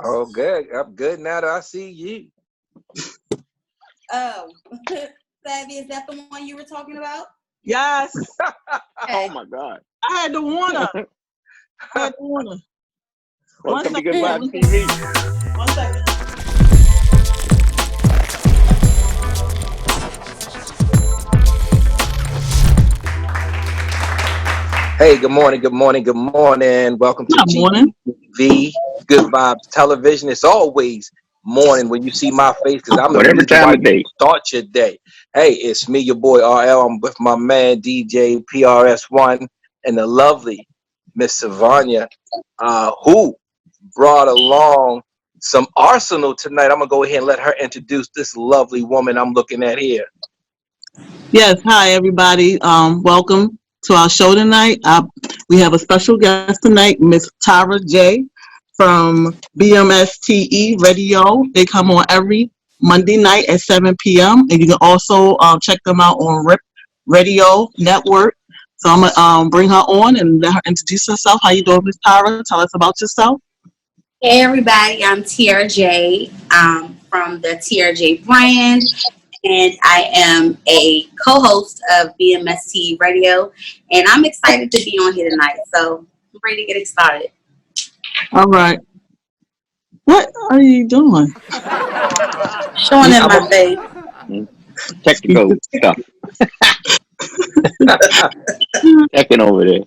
Oh, good. I'm good now that I see you. Oh, Savvy, is that the one you were talking about? Yes. Oh my God. I had to warn her. I had to warn her. Welcome to second. Gvtv TV. 1 second. Hey, good morning, good morning, good morning. Welcome to Good morning. GTV Good Vibes Television. It's always morning when you see my face because I'm the Whatever reason time why of day. you start your day. Hey, it's me, your boy RL. I'm with my man DJ PRS1 and the lovely Miss Savanya, who brought along some arsenal tonight. I'm gonna go ahead and let her introduce this lovely woman I'm looking at here. Yes, hi everybody. Welcome to our show tonight. We have a special guest tonight, Miss Tara J from BMSTE Radio. They come on every Monday night at 7 p.m. and you can also check them out on RIP Radio Network. So I'm gonna bring her on and let her introduce herself. How you doing, Miss Tara? Tell us about yourself. Hey, everybody. I'm TRJ from the TRJ brand, and I am a co-host of BMST Radio, and I'm excited to be on here tonight. So I'm ready to get started. All right. What are you doing? Showing in my face. Technical stuff. Checking over there.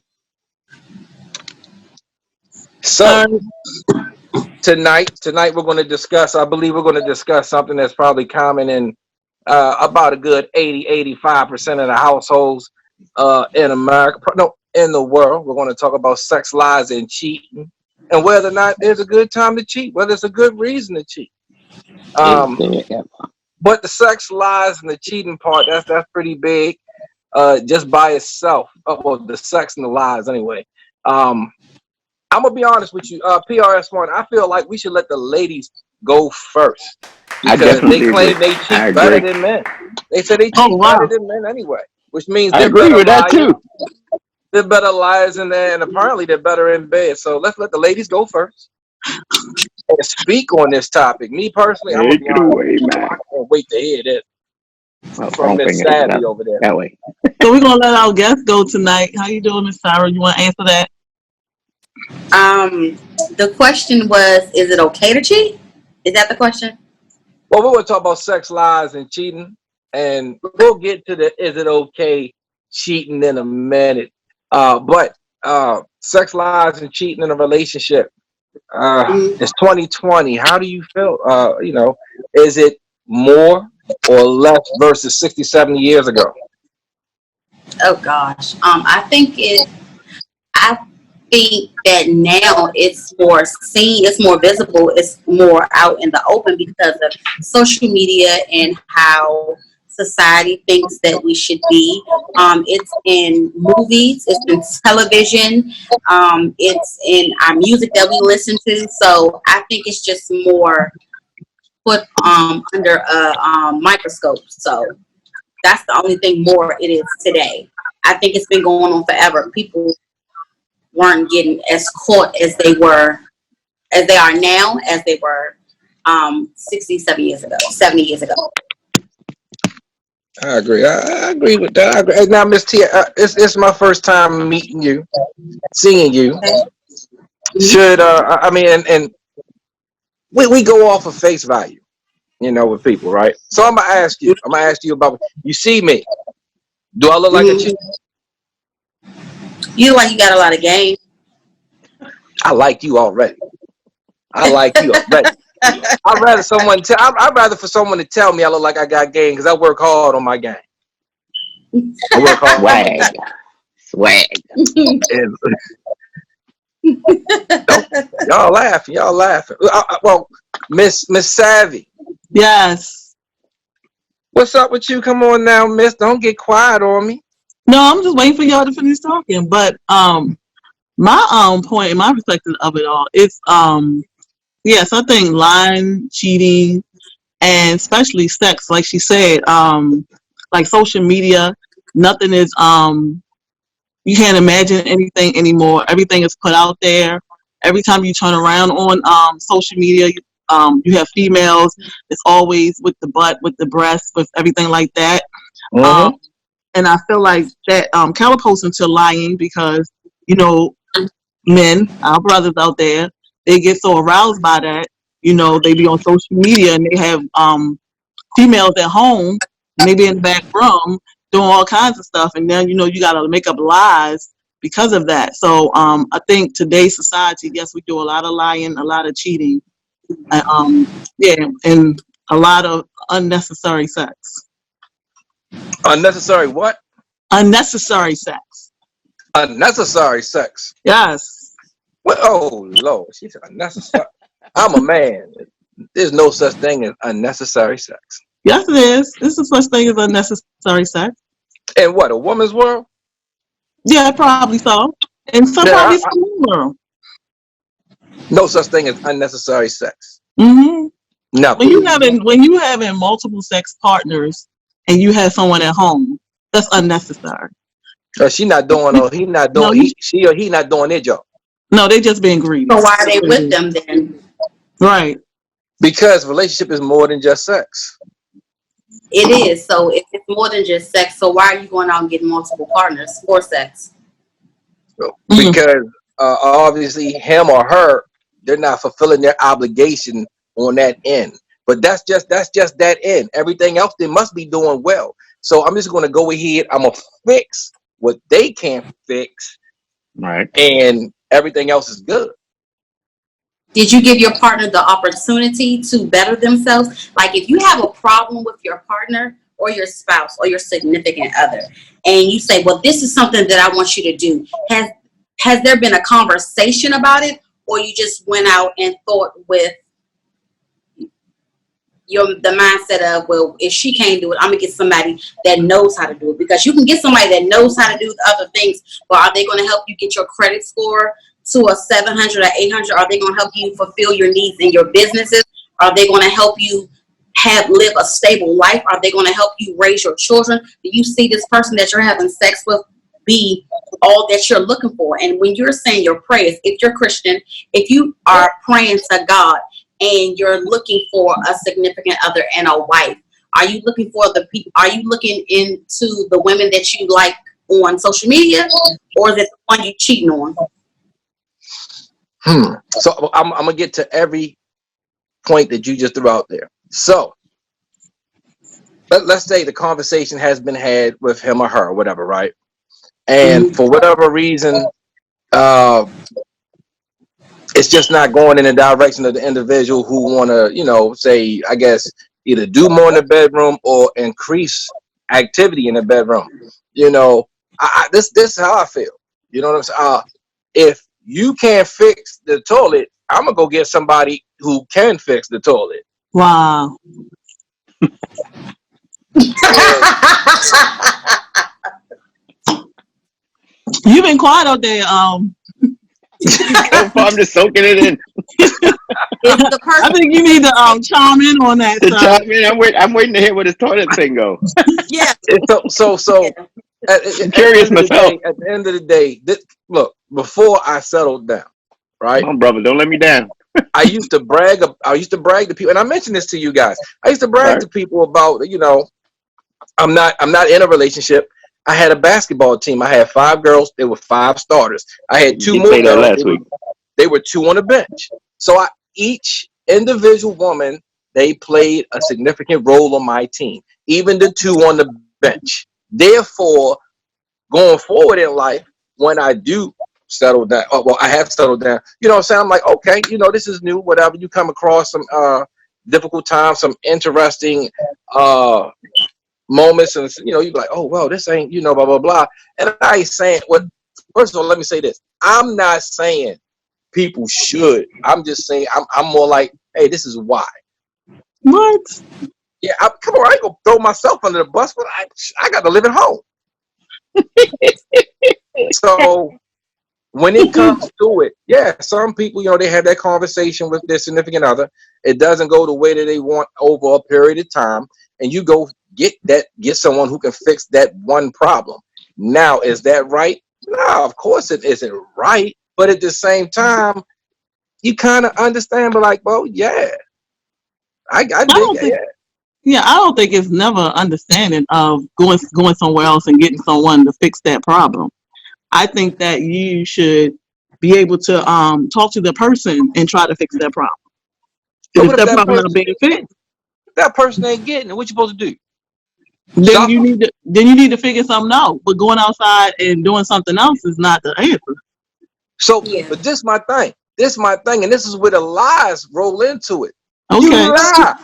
So tonight we're going to discuss, I believe we're going to discuss something that's probably common in about a good 85% of the households in America, no, in the world. We're going to talk about sex, lies, and cheating, and whether or not there's a good time to cheat, whether it's a good reason to cheat. But the sex, lies, and the cheating part, that's pretty big just by itself. Well, the sex and the lies anyway. I'm gonna be honest with you, PRS1. I feel like we should let the ladies go first because they claim they cheat better than men. They say they cheat better than men anyway, which means I they're agree better with that liars. too. They're better liars in there, and apparently they're better in bed. So let's let the ladies go first and speak on this topic. Me personally, I'm gonna Take be it honest. away, man. I can't wait to hear this from Wrong Miss finger. Savvy over there. That way. So we're gonna let our guest go tonight. How you doing, Miss Sarah? You want to answer that? The question was, is it okay to cheat? Is that the question? Well, we're going to talk about sex, lies, and cheating, and we'll get to the is it okay cheating in a minute. But sex, lies, and cheating in a relationship. It's 2020. How do you feel? Is it more or less versus 60, 70 years ago? Oh gosh. I think that now it's more seen, it's more visible, it's more out in the open because of social media and how society thinks that we should be. It's in movies, it's in television, it's in our music that we listen to. So I think it's just more put under a microscope. So that's the only thing more it is today. I think it's been going on forever. People weren't getting as caught as they are now, as they were 70 years ago. I agree. I agree with that. I agree. Now, Miss T, it's my first time meeting you, seeing you. Should and we go off of face value, with people, right? So I'm gonna ask you about. You see me? Do I look like a cheat? You like you got a lot of game. I like you already. I'd rather I'd rather for someone to tell me I look like I got game because I work hard on my game. I work hard. Swag. Y'all laughing. Well, Miss Savvy. Yes. What's up with you? Come on now, Miss. Don't get quiet on me. No, I'm just waiting for y'all to finish talking. But my point and my perspective of it all is yes, I think lying, cheating, and especially sex, like she said, like social media, nothing is you can't imagine anything anymore. Everything is put out there. every time you turn around on social media, you have females. It's always with the butt, with the breast, with everything like that. Mm-hmm. And I feel like that catapults into lying because, you know, men, our brothers out there, they get so aroused by that. You know, they be on social media and they have females at home and they be in the back room doing all kinds of stuff. And then, you know, you got to make up lies because of that. So I think today's society, yes, we do a lot of lying, a lot of cheating, yeah, and a lot of unnecessary sex. Unnecessary what? Unnecessary sex. Unnecessary sex. Yes. Well, oh Lord, she said unnecessary. I'm a man. There's no such thing as unnecessary sex. Yes, it is. This is such thing as unnecessary sex. And what, a woman's world? Yeah, probably so. And some Yeah, probably some more. no such thing as unnecessary sex. Mm-hmm. No. When you having multiple sex partners and you have someone at home, that's unnecessary. She not doing, or he not No, doing, she or he not doing their job. no, they just being greedy. So why are they with them then? Right. Because relationship is more than just sex. It is. So if it's more than just sex, so why are you going out and getting multiple partners for sex? So, because obviously him or her, they're not fulfilling their obligation on that end. But that's just that end. Everything else they must be doing well. So I'm just going to go ahead. I'm gonna fix what they can't fix, Right. and everything else is good. Did you give your partner the opportunity to better themselves? Like if you have a problem with your partner or your spouse or your significant other, and you say, well, this is something that I want you to do. Has there been a conversation about it, or you just went out and thought with the mindset of, well, if she can't do it, I'm gonna get somebody that knows how to do it? Because you can get somebody that knows how to do other things, but are they going to help you get your credit score to a 700 or 800? Are they going to help you fulfill your needs in your businesses? Are they going to help you live a stable life? Are they going to help you raise your children? Do you see this person that you're having sex with be all that you're looking for? And when you're saying your prayers, if you're Christian, if you are praying to God and you're looking for a significant other and a wife, are you looking for are you looking into the women that you like on social media, or is it the one you cheating on? So I'm gonna get to every point that you just threw out there. So let's say the conversation has been had with him or her or whatever, right? And for whatever reason, it's just not going in the direction of the individual who want to, you know, say, I guess, either do more in the bedroom or increase activity in the bedroom. You know, this is how I feel. You know what I'm saying? If you can't fix the toilet, I'm gonna go get somebody who can fix the toilet. Wow. You've been quiet out there. I'm just soaking it in. It's the person. I think you need to chime in on that. I'm waiting to hear where this toilet thing go. Yeah. So I'm curious myself. At the end of the day, look, before I settled down, right? Come on, brother, don't let me down. I used to brag to people, and I mentioned this to you guys. I used to brag to people about, you know, I'm not in a relationship. I had a basketball team. I had 5 girls. There were 5 starters. I had 2 more girls. Last week. They were 2 on the bench. So each individual woman, they played a significant role on my team, even the 2 on the bench. Therefore, going forward in life, when I do settle down, I have settled down, you know what I'm saying? I'm like, okay, you know, this is new, whatever. You come across some difficult times, some interesting moments, and, you know, you be like, oh, well, this ain't, you know, blah, blah, blah. And I ain't saying, first of all, let me say this. I'm not saying people should. I'm just saying, I'm more like, hey, this is why. What? Yeah, come on, I ain't gonna throw myself under the bus, but I got to live at home. So when it comes to it, yeah, some people, you know, they have that conversation with their significant other. It doesn't go the way that they want over a period of time, and you go get someone who can fix that one problem. Now, is that right? No, of course it isn't right, but at the same time, you kind of understand, but like, well, yeah, I dig it. Yeah, I don't think it's never understanding of going somewhere else and getting someone to fix that problem. I think that you should be able to talk to the person and try to fix that problem. But And what if if that that problem not person, being fixed, that person ain't getting it? What you supposed to do? then Stop you them? need to figure something out. But going outside and doing something else is not the answer. So, Yeah. but this my thing. This my thing, and this is where the lies roll into it. You Okay. lie.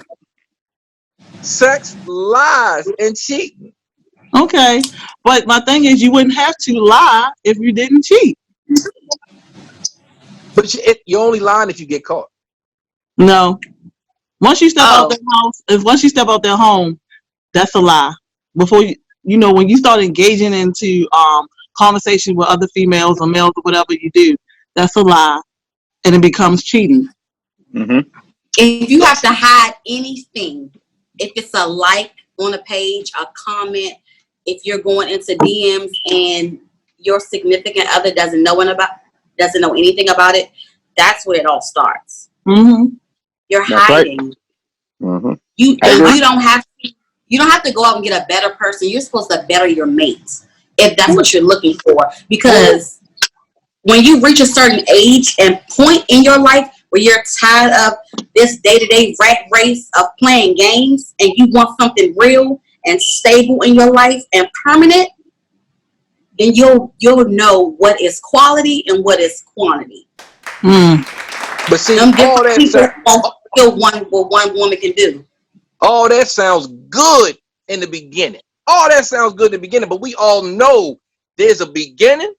Sex, lies, and cheating. Okay. But my thing is, you wouldn't have to lie if you didn't cheat. But you're only lying if you get caught. No. Once you step out Oh, their house, once you step out their home, that's a lie. Before when you start engaging into conversation with other females or males or whatever you do, that's a lie, and it becomes cheating. Mm-hmm. if you have to hide anything, if it's a like on a page, a comment, if you're going into DMs and your significant other doesn't know anything about it, that's where it all starts. Mm-hmm. You're That's right. hiding. Mm-hmm. You I and agree. you don't have to go out and get a better person. You're supposed to better your mate if that's what you're looking for. Because when you reach a certain age and point in your life where you're tired of this day-to-day rat race of playing games and you want something real and stable in your life and permanent, then you'll know what is quality and what is quantity. Mm. But see, Them all different that people won't feel what one woman can do. all that sounds good in the beginning. All that sounds good in the beginning, but we all know there's a beginning,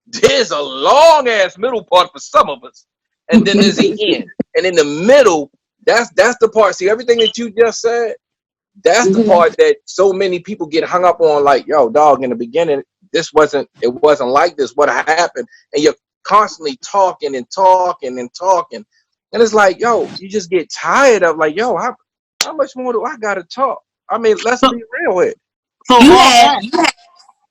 there's a long ass middle part for some of us, and then there's the end. And in the middle, that's the part. See, everything that you just said, that's the part that so many people get hung up on. Like, yo, dog, in the beginning, it wasn't like this. What happened? And you're constantly talking and talking and talking, and it's like, yo, you just get tired of like, yo, how much more do I gotta talk? I mean, let's So, be real here. so You all had that.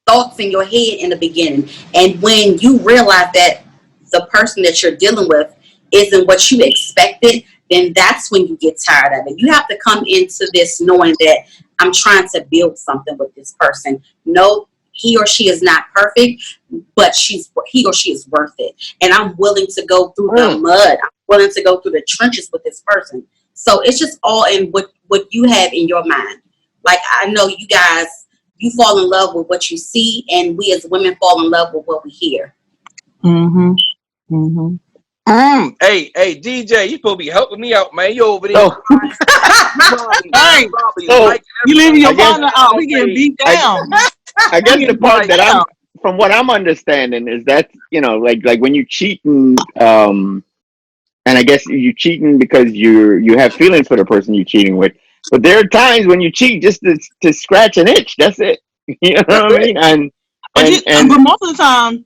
thoughts in your head in the beginning, and when you realize that the person that you're dealing with isn't what you expected, then that's when you get tired of it. You have to come into this knowing that I'm trying to build something with this person. No, he or she is not perfect, but he or she is worth it, and I'm willing to go through the mud. I'm willing to go through the trenches with this person. So it's just all in what you have in your mind. Like, I know you guys, you fall in love with what you see, and we as women fall in love with what we hear. Mm-hmm. Mm-hmm. Hey, DJ, you supposed to be helping me out, man. You over there? So, Hey, so you leaving your I guess partner out? He getting beat down. I guess He the getting part beat that down. from what I'm understanding is that, like when you cheating, and I guess you cheating because you have feelings for the person you're cheating with. But there are times when you cheat just to scratch an itch. That's it. You know That's what I it. mean? And But and and but most of the time,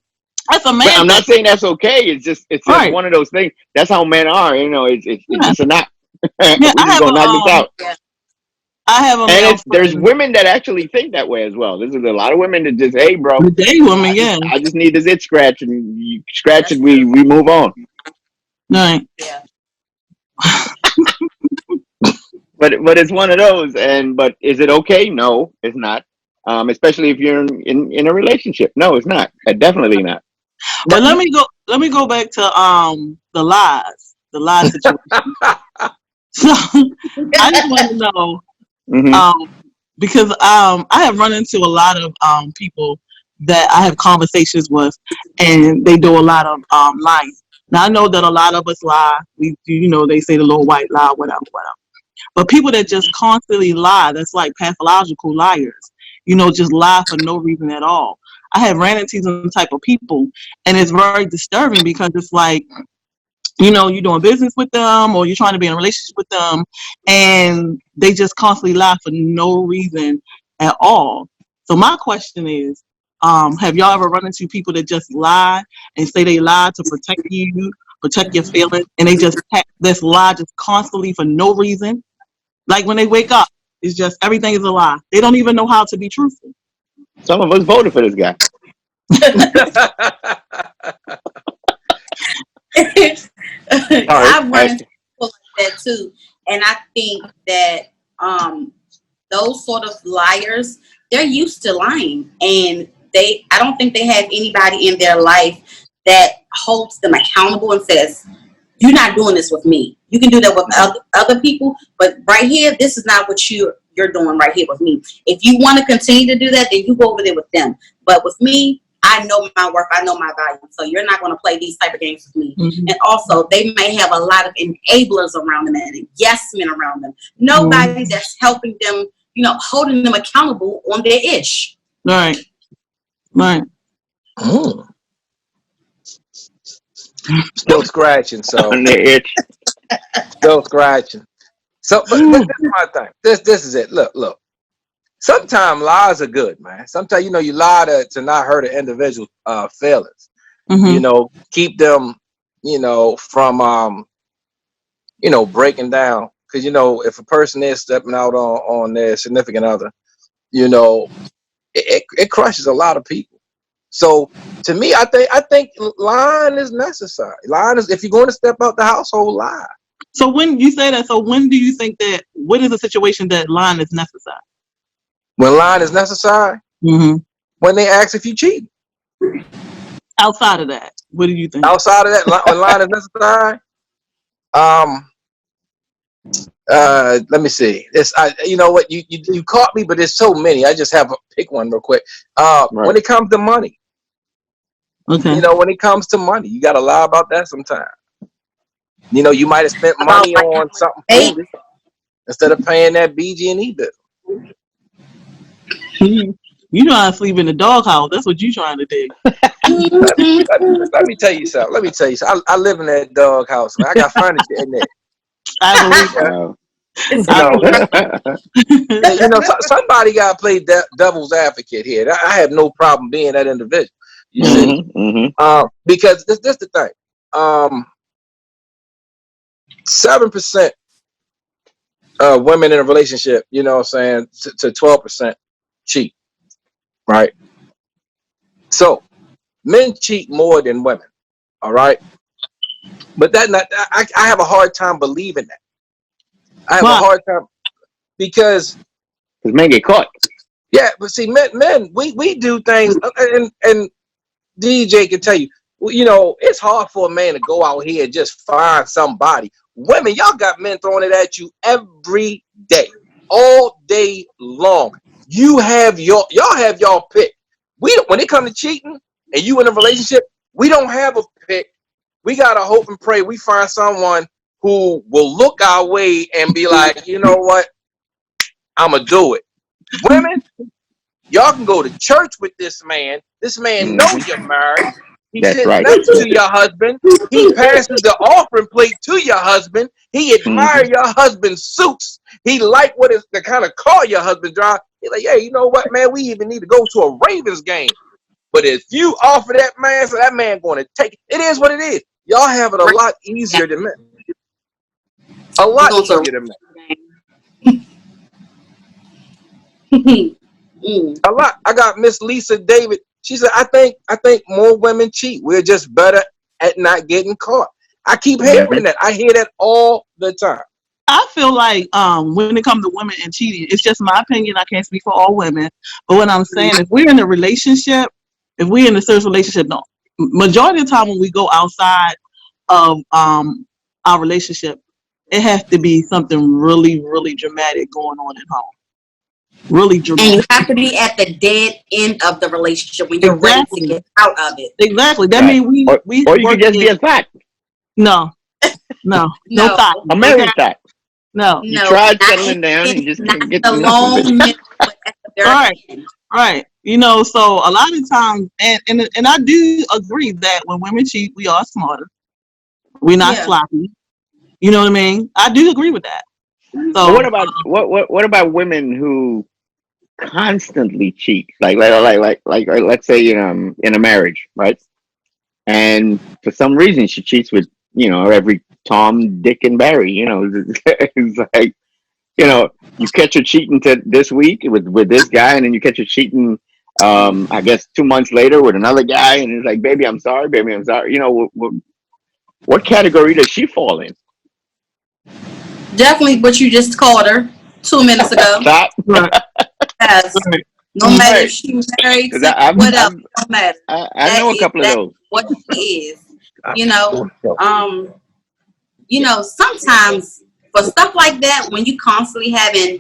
that's a but man I'm thing, not saying that's okay. It's just right? one of those things. That's how men are. It's Yeah, just a knock. yeah. We just gonna knock this out. I have a And male there's friend, women that actually think that way as well. There's a lot of women that just, hey, bro, the gay woman. Yeah, I just need this itch scratch, and you scratch That's it, true. we move on. right. Yeah. But it's one of those. But is it okay? No, it's not. Especially if you're in a relationship. No, it's not. Definitely not. But let me go back to the lie situation. So I just want to know Hmm. because I have run into a lot of people that I have conversations with, and they do a lot of lying. Now I know that a lot of us lie. We do, they say the little white lie, whatever, whatever. But people that just constantly lie, that's like pathological liars. Just lie for no reason at all. I have ran into some type of people, and it's very disturbing because it's like, you're doing business with them or you're trying to be in a relationship with them, and they just constantly lie for no reason at all. So my question is, have y'all ever run into people that just lie and say they lie to protect you, protect your feelings, and they just this lie just constantly for no reason? Like when they wake up, it's just everything is a lie. They don't even know how to be truthful. Some of us voted for this guy. I've run into people like that too, and I think that those sort of liars, they're used to lying, and I don't think they have anybody in their life that holds them accountable and says, "You're not doing this with me. You can do that with other people, but right here, this is not what you're doing right here with me. If you want to continue to do that, then you go over there with them. But with me, I know my worth, I know my value. So you're not going to play these type of games with me." Mm-hmm. And also, they may have a lot of enablers around them and yes men around them. Nobody that's helping them, holding them accountable on their ish. Right. Right. Mm. Still scratching, so On the itch. still scratching. So, but this is my thing. This is it. Look. Sometimes lies are good, man. Sometimes you lie to not hurt an individual's feelings. Mm-hmm. Keep them, from breaking down. Because if a person is stepping out on their significant other, it crushes a lot of people. So to me, I think lying is necessary. Lying is, if you're going to step out the household, lie. So when you say that, so when do you think that, what is a situation that lying is necessary? When lying is necessary, when they ask if you cheat. Outside of that, what do you think? Outside of that, when lying is necessary, let me see. You know what? You caught me, but there's so many. I just have to pick one real quick. Right. When it comes to money, Okay. when it comes to money, you got to lie about that sometimes. You might have spent money on something foolish instead of paying that BG&E bill. You know how to sleep in the doghouse. That's what you trying to do. Let me tell you something. I live in that doghouse, man. I got furniture in there. I believe somebody got to play devil's advocate here. I have no problem being that individual. You see, because this the thing. 7% of women in a relationship, to 12% cheat, right? So men cheat more than women, all right? But I have a hard time believing that. I have a hard time because men get caught. Yeah, but see, men, we do things, and DJ can tell you, it's hard for a man to go out here and just find somebody. Women, y'all got men throwing it at you every day, all day long. Y'all have y'all pick. When it comes to cheating and you in a relationship, we don't have a pick. We gotta hope and pray we find someone who will look our way and be like, you know what, I'ma do it. Women, y'all can go to church with this man. This man knows you're married. He sits next to your husband. He passes the offering plate to your husband. He admires your husband's suits. He like what is the kind of car your husband drives. He's like, yeah, you know what, man? We even need to go to a Ravens game. But if you offer that man, so that man going to take it. It is what it is. Y'all have it a lot easier than men. A lot easier than men. A lot. I got Miss Lisa David. She said, I think more women cheat. We're just better at not getting caught. I keep hearing that. I hear that all the time. I feel like when it comes to women and cheating, it's just my opinion. I can't speak for all women. But what I'm saying, if we're in a relationship, if we're in a serious relationship, no, majority of the time when we go outside of our relationship, it has to be something really, really dramatic going on at home. Really dramatic. And you have to be at the dead end of the relationship when you're ready to get out of it. Exactly. That means we or you could just be a thought. No thought. A married thought. No. You tried settling down and just couldn't get the long Right. So a lot of times, and I do agree that when women cheat, we are smarter. We're not sloppy. You know what I mean? I do agree with that. So what about women who constantly cheat? Like let's say in a marriage, right? And for some reason she cheats with every Tom, Dick, and Barry. It's like you catch her cheating this week with this guy, and then you catch her cheating. I guess 2 months later with another guy, and it's like, baby, I'm sorry. What category does she fall in? Definitely what you just called her 2 minutes ago. That Right, Yes. right. No matter if right? she married, Because single, whatever, no matter. I That know a is couple of that those. what she is. You know, sometimes for stuff like that, when you constantly having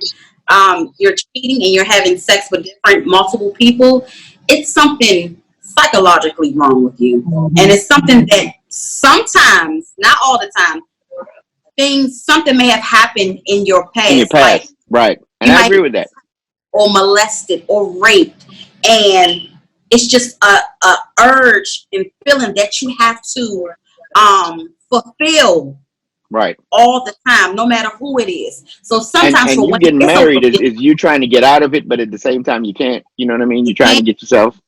you're cheating and you're having sex with different multiple people, it's something psychologically wrong with you. And it's something that sometimes, not all the time, something may have happened in your In your past. Like past, right? And you I might agree with that. or molested or raped, and it's just a urge and feeling that you have to fulfill Right. all the time, no matter who it is. So sometimes And for you women, getting it's a married little bit is you trying to get out of it, but at the same time you can't. You know what I mean? You're trying to different. get yourself.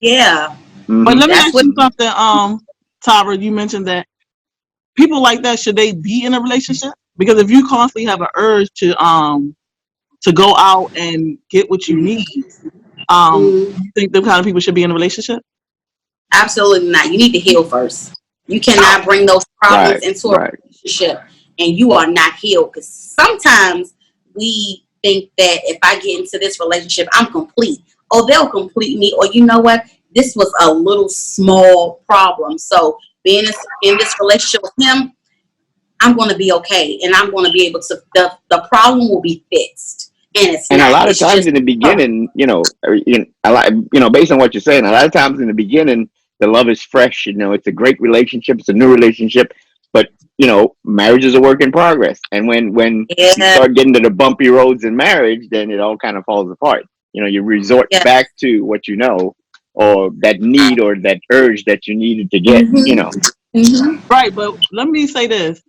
Yeah, But let me that's ask what. you something, Tara, you mentioned that people like that, should they be in a relationship? Because if you constantly have an urge to go out and get what you need, you think them kind of people should be in a relationship? Absolutely not. You need to heal first. You cannot bring those problems Right. into a Right. relationship and you are not healed. Because sometimes we think that if I get into this relationship, I'm complete. Or they'll complete me. Or you know what? This was a little small problem. So being in this relationship with him, I'm going to be okay. And I'm going to be able to, the problem will be fixed. And it's And a not. lot of It's times just in the beginning, based on what you're saying, a lot of times in the beginning, the love is fresh. You know, it's a great relationship. It's a new relationship. But, marriage is a work in progress. And when you yeah, start getting to the bumpy roads in marriage, then it all kind of falls apart. You resort yeah. back to what you know, or that need or that urge that you needed to get, Mm-hmm. Mm-hmm. Right, but let me say this.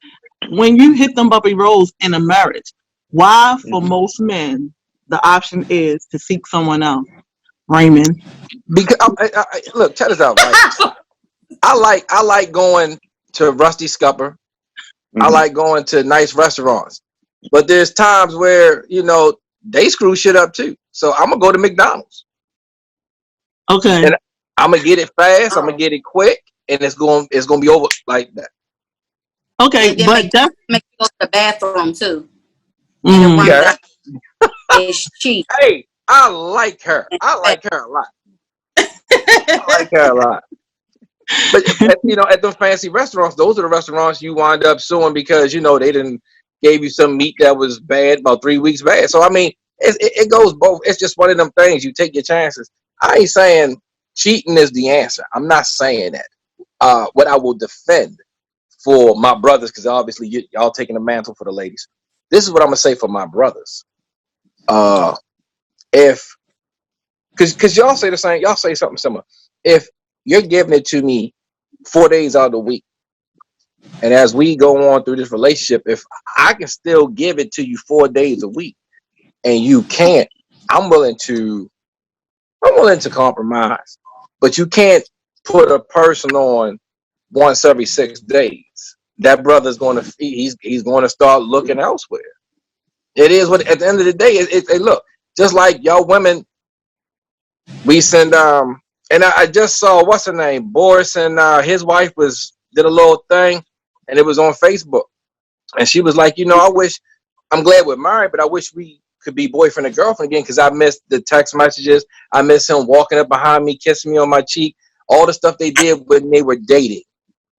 When you hit them bumpy roads in a marriage, why for Mhm. most men the option is to seek someone else? Raymond. Because look, check this out, right? I like going to Rusty Scupper. I Mhm. like going to nice restaurants. But there's times where, they screw shit up too. So I'm gonna go to McDonald's. Okay. And I'm gonna get it fast, I'm gonna get it quick, and it's gonna be over like that. Okay, And then but that's make you go to the bathroom too. And it mm, runs Okay. out. It's cheap. Hey, I like her. I like her a lot. I like her a lot. But at the fancy restaurants, those are the restaurants you wind up suing because they didn't gave you some meat that was bad about 3 weeks bad. So I mean, it goes both. It's just one of them things. You take your chances. I ain't saying cheating is the answer. I'm not saying that. What I will defend for my brothers, because obviously y'all taking the mantle for the ladies. This is what I'm gonna say for my brothers. If because y'all say the same, y'all say something similar. If you're giving it to me 4 days out of the week, and as we go on through this relationship, if I can still give it to you 4 days a week, and you can't, I'm willing to compromise. But you can't put a person on once every 6 days. That brother's going to he's going to start looking elsewhere. It is what at the end of the day, look, just like y'all women, we send and I just saw what's her name, Boris, and his wife did a little thing, and it was on Facebook, and she was like, I'm glad we're married, but I wish we could be boyfriend and girlfriend again because I missed the text messages, I miss him walking up behind me, kissing me on my cheek, all the stuff they did when they were dating,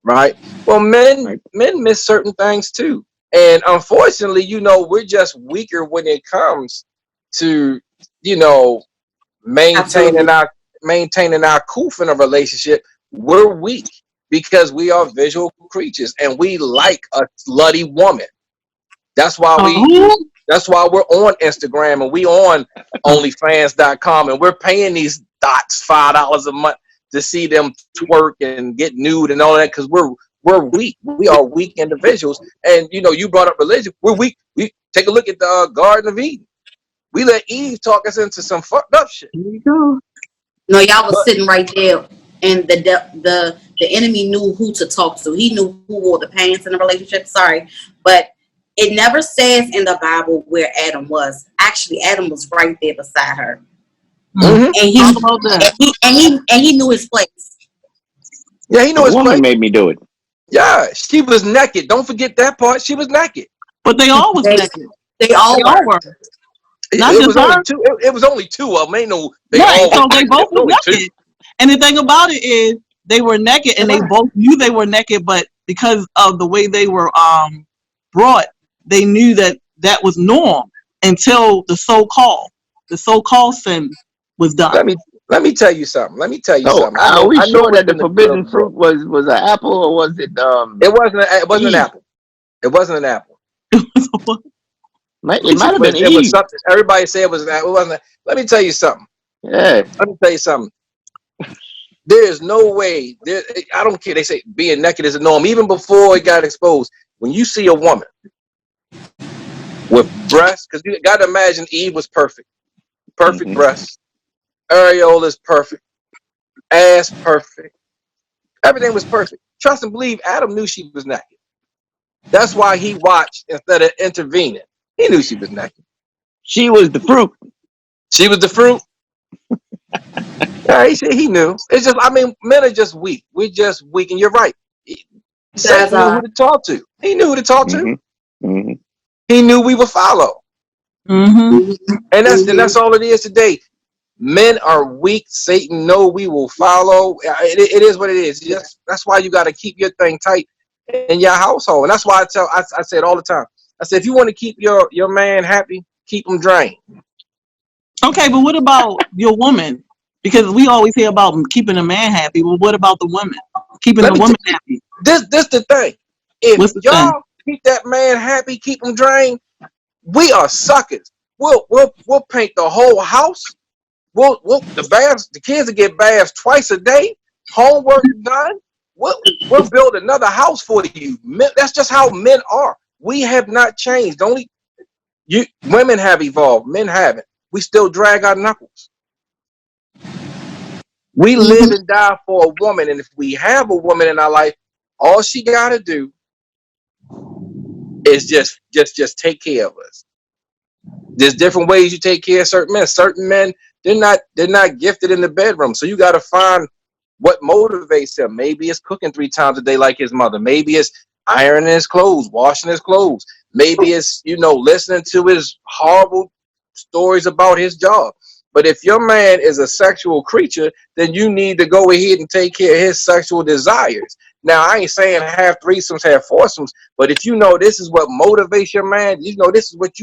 right? Well, men Right. miss certain things too, and unfortunately, we're just weaker when it comes to you know maintaining Absolutely. our coof in a relationship. We're weak because we are visual creatures and we like a slutty woman. That's why who? that's why we're on Instagram and we on OnlyFans.com and we're paying these dots $5 a month to see them twerk and get nude and all that because we're weak. We are weak individuals. And you brought up religion. We're weak. We take a look at the Garden of Eden. We let Eve talk us into some fucked up shit. There you go. No, y'all was But sitting right there, and the enemy knew who to talk to. He knew who wore the pants in the relationship. Sorry, but it never says in the Bible where Adam was. Actually, Adam was right there beside her, mm-hmm. and Talk about that. he knew his place. Yeah, he knew A his woman place. made me do it. Yeah, she was naked. Don't forget that part. She was naked. But they all was They, naked. they all They all were. were. Not It just was only her. two. It was only two of them. Ain't no. They Right. all. So they It both was was only two. naked. And the thing about it is they were naked and they both knew they were naked, but because of the way they were brought, they knew that that was norm until the so-called sin was done. Let me tell you something. Let me tell you So something. are we I know sure what's that the in the good forbidden fruit book. was an apple, or was it It wasn't an Eve? apple. It wasn't an apple. It might have been It was Eve. something. Everybody said it was an apple. It wasn't. Let me tell you something. Yeah. Let me tell you something. There is no way. I don't care. They say being naked is a norm. Even before it got exposed, when you see a woman with breasts, because you got to imagine Eve was perfect. Perfect breasts. Areola is perfect. Ass perfect. Everything was perfect. Trust and believe, Adam knew she was naked. That's why he watched instead of intervening. He knew she was naked. She was the fruit. She was the fruit. Yeah, he knew. It's just, I mean, men are just weak. We're just weak, and you're right. That's Satan knew who to talk to. He knew who to talk to. He knew we would follow. Mm-hmm. And that's all it is today. Men are weak. Satan know we will follow. It is what it is. That's why you got to keep your thing tight in your household. And that's why I say it all the time. I said, if you want to keep your man happy, keep him drained. Okay, but what about your woman? Because we always hear about keeping a man happy. Well, what about the women? Keeping Let the me tell woman you, happy. this the thing. If What's the thing? y'all keep that man happy, keep him drained, we are suckers. We'll paint the whole house. The kids will get baths twice a day. Homework done. We'll build another house for you. That's just how men are. We have not changed. Women have evolved. Men haven't. We still drag our knuckles. We live and die for a woman, and if we have a woman in our life, all she gotta do is just take care of us. There's different ways you take care of certain men. Certain men, they're not gifted in the bedroom, so you got to find what motivates him. Maybe it's cooking 3 times a day like his mother. Maybe it's ironing his clothes, washing his clothes. Maybe it's listening to his horrible stories about his job. But if your man is a sexual creature, then you need to go ahead and take care of his sexual desires. Now, I ain't saying have threesomes, have foursomes, but if you know this is what motivates your man, this is what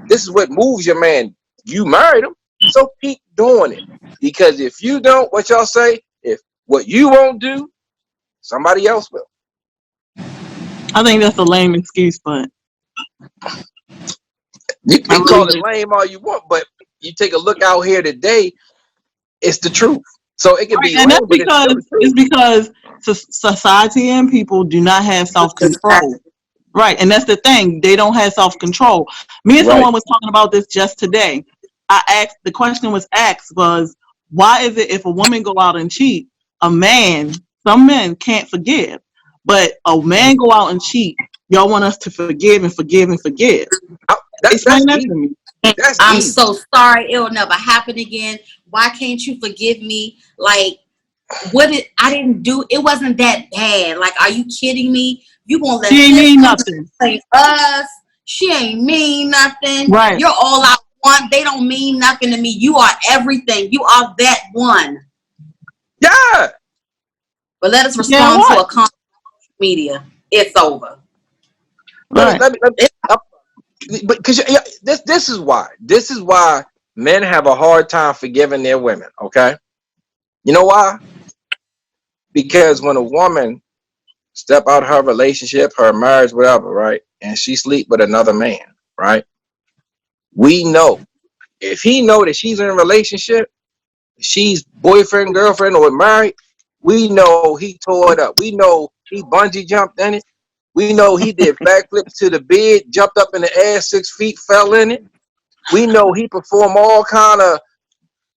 this is what moves your man. You married him, so keep doing it. Because if you don't, what y'all say, if what you won't do, somebody else will. I think that's a lame excuse, but You I can call really it do. lame all you want, but you take a look out here today, it's the truth. So it can Right, be and lame, that's but it's still the truth. because society and people do not have self-control. Right, and that's the thing. They don't have self-control. Me and Right. someone was talking about this just today. The question was asked was, why is it if a woman go out and cheat, some men can't forgive, but a man go out and cheat, y'all want us to forgive and forgive and forgive. That's Explain that easy. to me. That's I'm easy. so sorry. It'll never happen again. Why can't you forgive me? Like, I didn't do, it wasn't that bad. Like, are you kidding me? You gonna let She ain't this mean woman nothing. say us? She ain't mean nothing. Right. You're all I want. They don't mean nothing to me. You are everything. You are that one. Yeah. But let us Yeah, respond to what? a comment on social media. It's over. Right. Let me because this is why men have a hard time forgiving their women. Okay, you know why? Because when a woman step out of her relationship, her marriage, whatever, right, and she sleep with another man, right, we know if he know that she's in a relationship, she's boyfriend, girlfriend, or married, we know he tore it up. We know he bungee jumped in it. We know he did backflips to the bed, jumped up in the air 6 feet, fell in it. We know he performed all kind of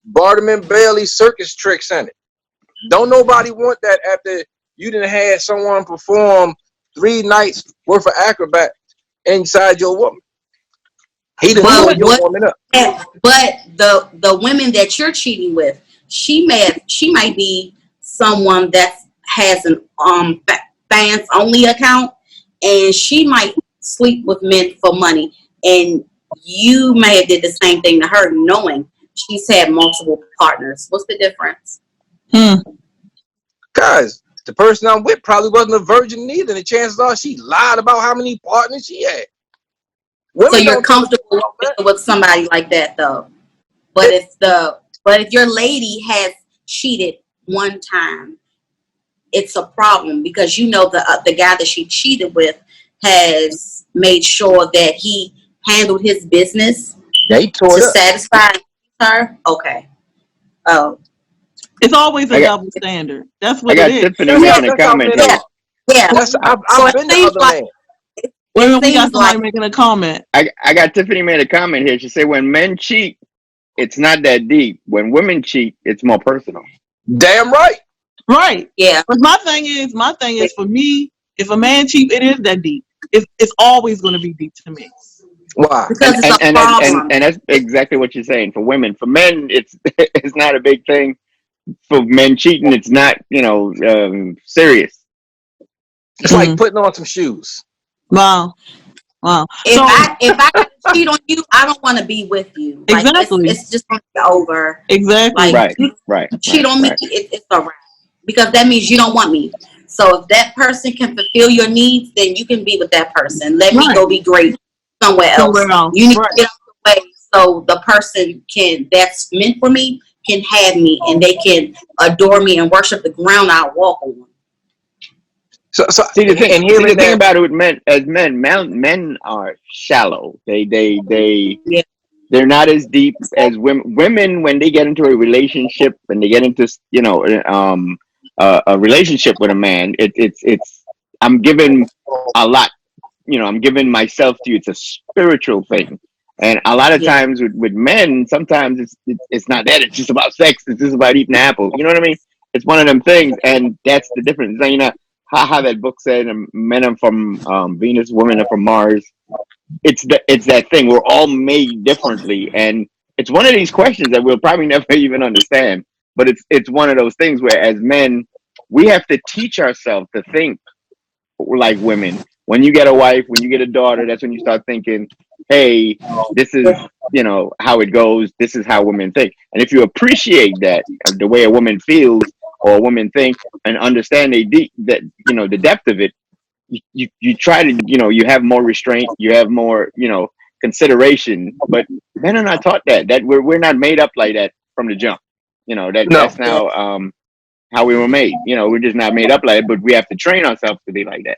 Barnum and Bailey circus tricks in it. Don't nobody want that after you didn't have someone perform 3 nights worth of acrobat inside your woman. He done tore But your woman up. but the women that you're cheating with, she might be someone that has an fans only account, and she might sleep with men for money, and you may have did the same thing to her, knowing she's had multiple partners. What's the difference? Guys, the person I'm with probably wasn't a virgin either, and the chances are she lied about how many partners she had. Women So you're don't comfortable with somebody like that, though. But if your lady has cheated one time, it's a problem, because you know the guy that she cheated with has made sure that he handled his business to satisfy her. Okay. Oh. It's always a double standard. That's what I got it is. Tiffany making a comment here. Yeah. I've been the other man. We got somebody making a comment. I got Tiffany made a comment here. She said, when men cheat, it's not that deep. When women cheat, it's more personal. Damn right. Right. Yeah. But my thing is for me, if a man cheat, it is that deep. It's always going to be deep to me. Why? Because it's a problem. And that's exactly what you're saying. For women, for men, it's not a big thing. For men cheating, it's not, serious. It's like putting on some shoes. Wow. If I cheat on you, I don't want to be with you. Like, exactly. It's just going to be over. Exactly. Like, right. Cheat on me, it's a wrap. Because that means you don't want me. So if that person can fulfill your needs, then you can be with that person. Let me go be great somewhere else. You need to get out of the way so the person that's meant for me can have me, and they can adore me and worship the ground I walk on. So see the thing about it with men, as men are shallow. They're not as deep as women. Women, when they get into a relationship, when they get into a relationship with a man, it's I'm giving a lot. I'm giving myself to you. It's a spiritual thing. And a lot of times with men, sometimes it's not that. It's just about sex. It's just about eating apples. You know what I mean? It's one of them things, and that's the difference. Now, how that book said, men are from Venus, women are from Mars. It's that thing. We're all made differently, and it's one of these questions that we'll probably never even understand. But it's one of those things where, as men, we have to teach ourselves to think like women. When you get a wife, when you get a daughter, that's when you start thinking, hey, this is, how it goes. This is how women think. And if you appreciate that, the way a woman feels or a woman thinks, and understand the depth of it, you try to, you have more restraint, you have more, consideration. But men are not taught that we're not made up like that from the jump. That's now how we were made. We're just not made up like it, but we have to train ourselves to be like that.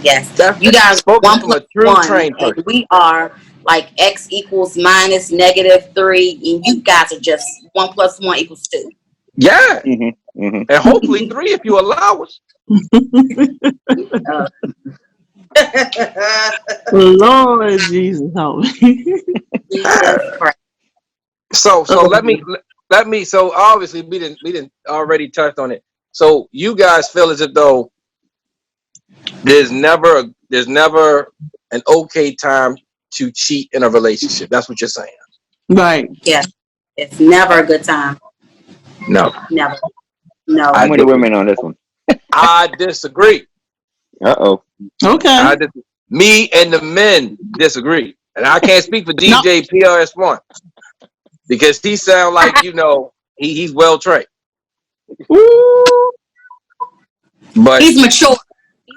Yes, you guys 1+1, and we are like X equals minus -3, and you guys are just 1 + 1 = 2. Yeah, and hopefully 3 if you allow us. Lord Jesus, help me. So let me. So obviously we didn't already touched on it. So you guys feel as if though there's never an okay time to cheat in a relationship. That's what you're saying. Right. Yeah. It's never a good time. No. Never. No. I'm with the women on this one. I disagree. Uh-oh. Okay. Me and the men disagree. And I can't speak for DJ PRS1 because he sounds like, he's well trained. But he's mature.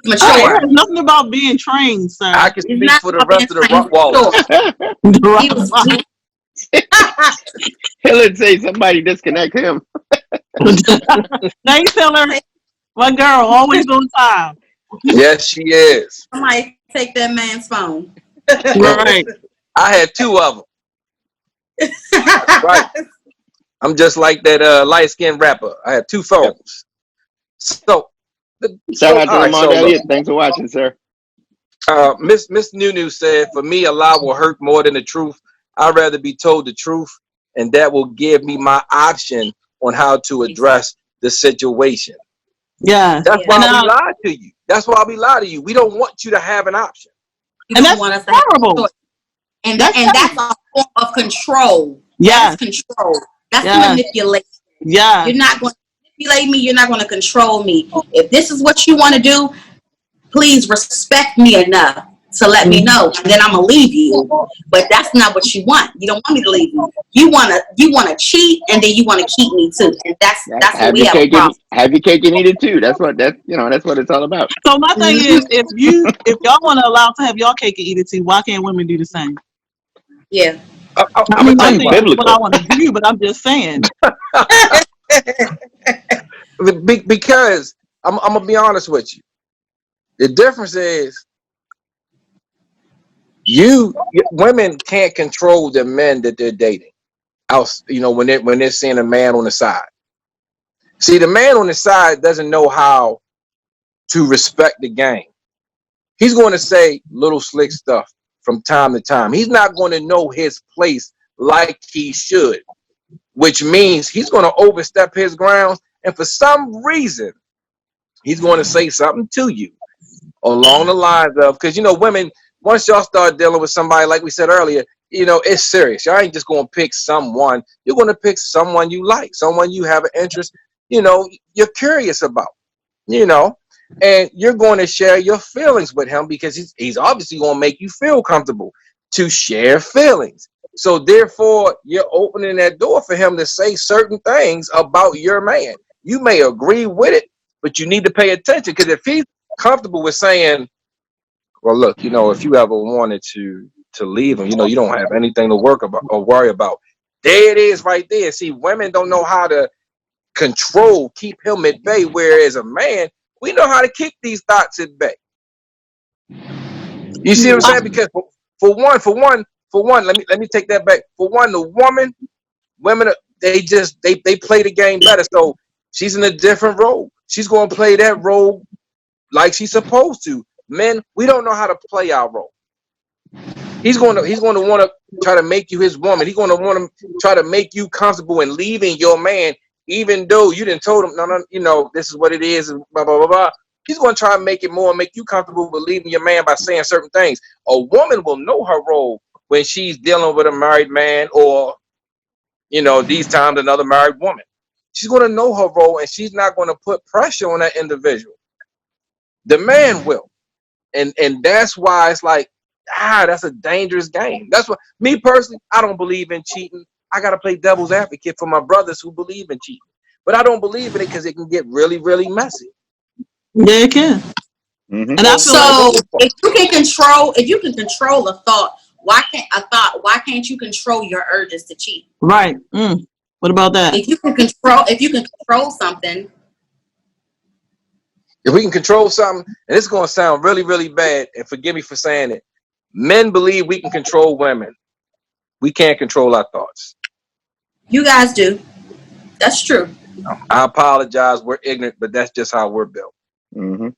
He's mature. There's nothing about being trained, sir. I can speak for the rest of the Rottweilers. He'll say somebody disconnect him. Now you tell her, my girl, always on time. Yes, she is. Somebody take that man's phone. Right. I had 2 of them. Right. I'm just like that light-skinned rapper. I had 2 phones. So, shout out to Lamont Elliott. Thanks for watching, sir. Miss Nunu said, for me, a lie will hurt more than the truth. I'd rather be told the truth, and that will give me my option on how to address the situation. Yeah. That's why we lie to you. That's why we lie to you. We don't want you to have an option. You don't want us to horrible. And that's a form of control. Yeah. That's control. That's manipulation. Yeah. You're not going to manipulate me. You're not going to control me. If this is what you want to do, please respect me enough to let me know, and then I'm gonna leave you. But that's not what you want. You don't want me to leave you. You wanna cheat, and then you wanna keep me too. And that's what Have we your have a cake and problem. have your cake and eat it too. That's what it's all about. So my thing is, if y'all want to allow to have y'all cake and eat it too, why can't women do the same? Yeah. I I'm gonna mean, tell my you thing why. is what I Unbiblical. want to do, but I'm just saying. Because I'm gonna be honest with you. The difference is women can't control the men that they're dating. When they're seeing a man on the side. See, the man on the side doesn't know how to respect the game. He's going to say little slick stuff from time to time. He's not going to know his place like he should, which means he's going to overstep his grounds. And for some reason, he's going to say something to you along the lines of, because, women, once y'all start dealing with somebody, like we said earlier, it's serious. Y'all ain't just going to pick someone. You're going to pick someone you like, someone you have an interest, you're curious about, you know, and you're going to share your feelings with him because he's obviously going to make you feel comfortable to share feelings. So therefore, you're opening that door for him to say certain things about your man. You may agree with it, but you need to pay attention, because if he's comfortable with saying, well, look, if you ever wanted to leave him, you don't have anything to work about or worry about. There it is right there. See, women don't know how to keep him at bay, whereas a man, we know how to keep these thoughts at bay. You see what I'm saying? Because for one, let me take that back. For one, women, they play the game better. So she's in a different role. She's going to play that role like she's supposed to. Men, we don't know how to play our role. He's going to want to try to make you his woman. He's going to want to try to make you comfortable in leaving your man, even though you didn't told him, no, this is what it is, blah, blah, blah, blah. He's going to try and make you comfortable with leaving your man by saying certain things. A woman will know her role when she's dealing with a married man, or, these times another married woman. She's going to know her role, and she's not going to put pressure on that individual. The man will. And that's why it's like, that's a dangerous game. That's what, me personally, I don't believe in cheating. I got to play devil's advocate for my brothers who believe in cheating. But I don't believe in it because it can get really, really messy. Yeah, it can. Mm-hmm. And I feel like So if you can control a thought, why can't you control your urges to cheat? right. What about that? If you can control something, If we can control something, and it's going to sound really, really bad, and forgive me for saying it, men believe we can control women. We can't control our thoughts. you guys do. That's true. I apologize. We're ignorant, but that's just how we're built. Mm-hmm.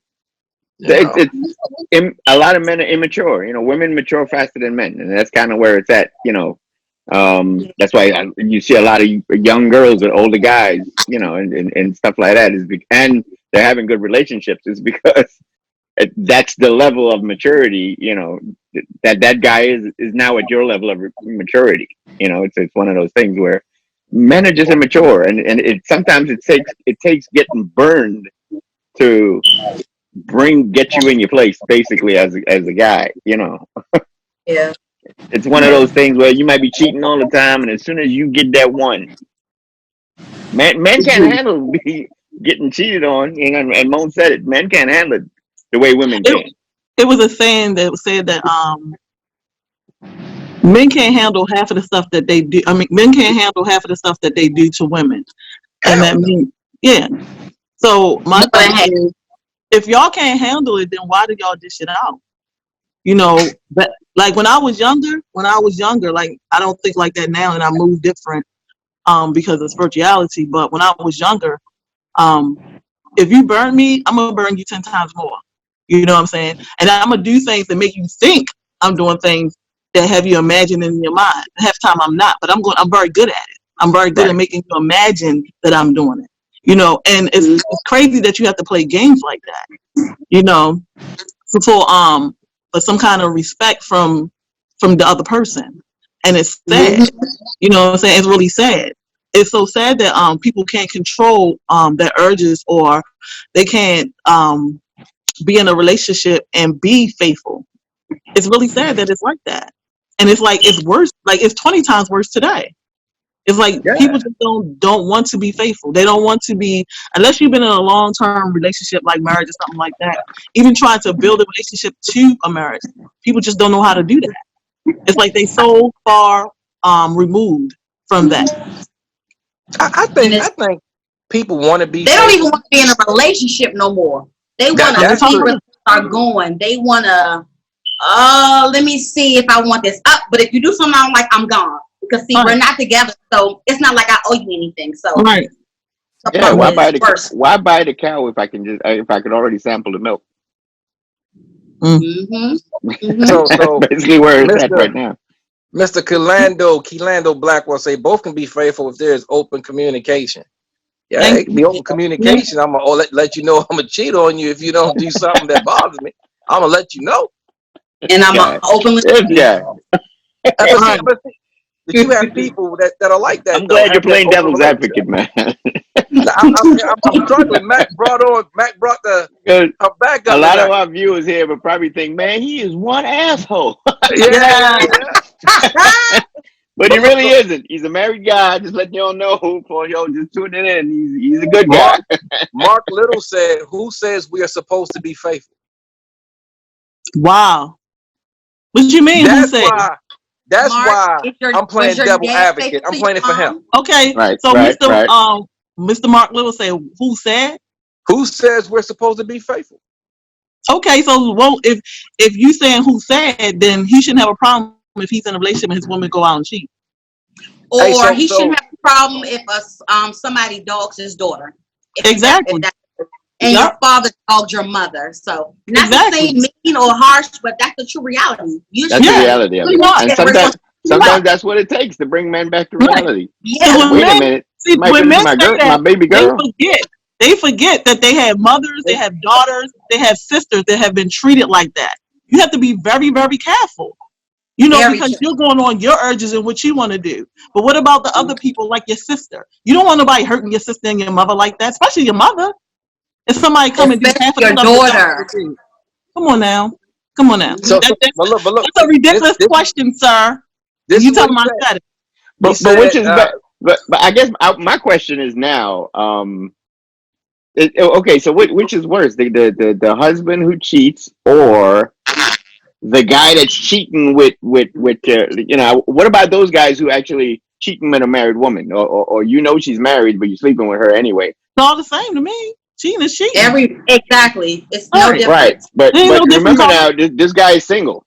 You know? A lot of men are immature. Women mature faster than men, and that's kind of where it's at. That's why you see a lot of young girls with older guys, and stuff like that. And they're having good relationships is because that's the level of maturity. That guy is now at your level of maturity. It's one of those things where men are just immature, and it sometimes it takes getting burned to get you in your place, basically, as a guy. Yeah. It's one of those things where you might be cheating all the time, and as soon as you get that one, men can't handle getting cheated on. And Moan said it. Men can't handle it the way women can. It was a saying that said that men can't handle half of the stuff that they do. I mean, men can't handle half of the stuff that they do to women, and that means, yeah. So my thing is, if y'all can't handle it, then why do y'all dish it out? But like when I was younger, like I don't think like that now, and I move different because of spirituality. But when I was younger, if you burn me, I'm gonna burn you 10 times more. You know what I'm saying? And I'm gonna do things that make you think I'm doing things that have you imagining in your mind. Half the time I'm not, but I'm very good at it. I'm very good at making you imagine that I'm doing it. And it's crazy that you have to play games like that. For some kind of respect from the other person. And it's sad. You know what I'm saying? It's really sad. it's so sad that people can't control their urges, or they can't be in a relationship and be faithful. It's really sad that it's like that. And it's like it's worse, like it's 20 times worse today. It's like Yeah. people just don't want to be faithful. They don't want to be, unless you've been in a long-term relationship like marriage or something like that, even trying to build a relationship to a marriage. People just don't know how to do that. It's like they so far removed from that. I think people want to be. They don't even want to be in a relationship no more. They want to that's see true. where things are going. They want to, let me see if I want this up. But if you do something, I'm like, I'm gone. Because see, we're not together, so it's not like I owe you anything. So right. Yeah, why buy the cow if I could already sample the milk? Mm-hmm. Mm-hmm. So basically where it's at right now. Mr. Kelando Blackwell say both can be faithful if there is open communication. Yeah, it can be open communication. I'm gonna let you know I'm gonna cheat on you if you don't do something that bothers me. I'm gonna let you know. And I'm gonna openly. Yeah. But you have people that are like that. I'm glad you're playing devil's advocate, man. I'm struggling. Mac brought the back up. A lot of our viewers here would probably think, man, he is one asshole. Yeah. But he really isn't. He's a married guy. Just letting y'all know for y'all just tuning in. He's a good guy. Mark Little said, "Who says we are supposed to be faithful?" Wow. What do you mean? That's Mark, why I'm playing devil advocate. I'm playing it for him. Okay. Right. So right, Mr. Mark Little said, who said? Who says we're supposed to be faithful? Okay, so if you saying who said, then he shouldn't have a problem if he's in a relationship and his woman go out and cheat. Or he shouldn't have a problem if somebody dogs his daughter. Exactly. And your father dogged your mother. So not to say mean or harsh, but that's the true reality. That's the reality of it. And sometimes that's what it takes to bring men back to reality. Yeah. So wait a minute. My baby girl. They forget that they have mothers, they have daughters, they have sisters that have been treated like that. You have to be very, very careful. Because you're going on your urges and what you want to do. But what about the other people like your sister? You don't want nobody hurting your sister and your mother like that, especially your mother. If somebody come and do half of your daughter. Come on now. So, that's a ridiculous question, sir. You tell them I said it. But which is but I guess my question is now, okay, so which is worse, the husband who cheats or the guy that's cheating with what about those guys who actually cheating with a married woman, or she's married but you're sleeping with her anyway? It's all the same to me. Cheating is cheating. Exactly. It's no different. Right. But remember now, this guy is single.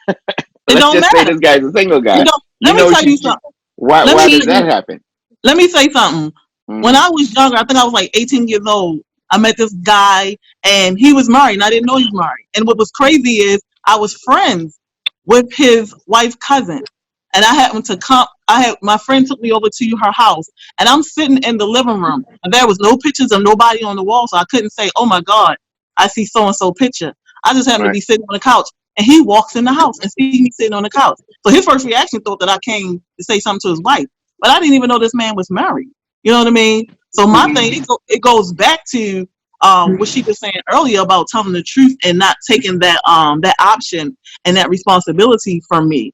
Let's just say this guy's a single guy. Let me tell you something. Why does that happen? Let me say something. When I was younger, I think I was like 18 years old, I met this guy and he was married and I didn't know he was married. And what was crazy is I was friends with his wife's cousin. And I happened to my friend took me over to her house and I'm sitting in the living room and there was no pictures of nobody on the wall. So I couldn't say, oh my God, I see so-and-so picture. I just happened to be sitting on the couch and he walks in the house and sees me sitting on the couch. So his first reaction thought that I came to say something to his wife, but I didn't even know this man was married. You know what I mean? So my thing, it goes back to what she was saying earlier about telling the truth and not taking that option and that responsibility from me.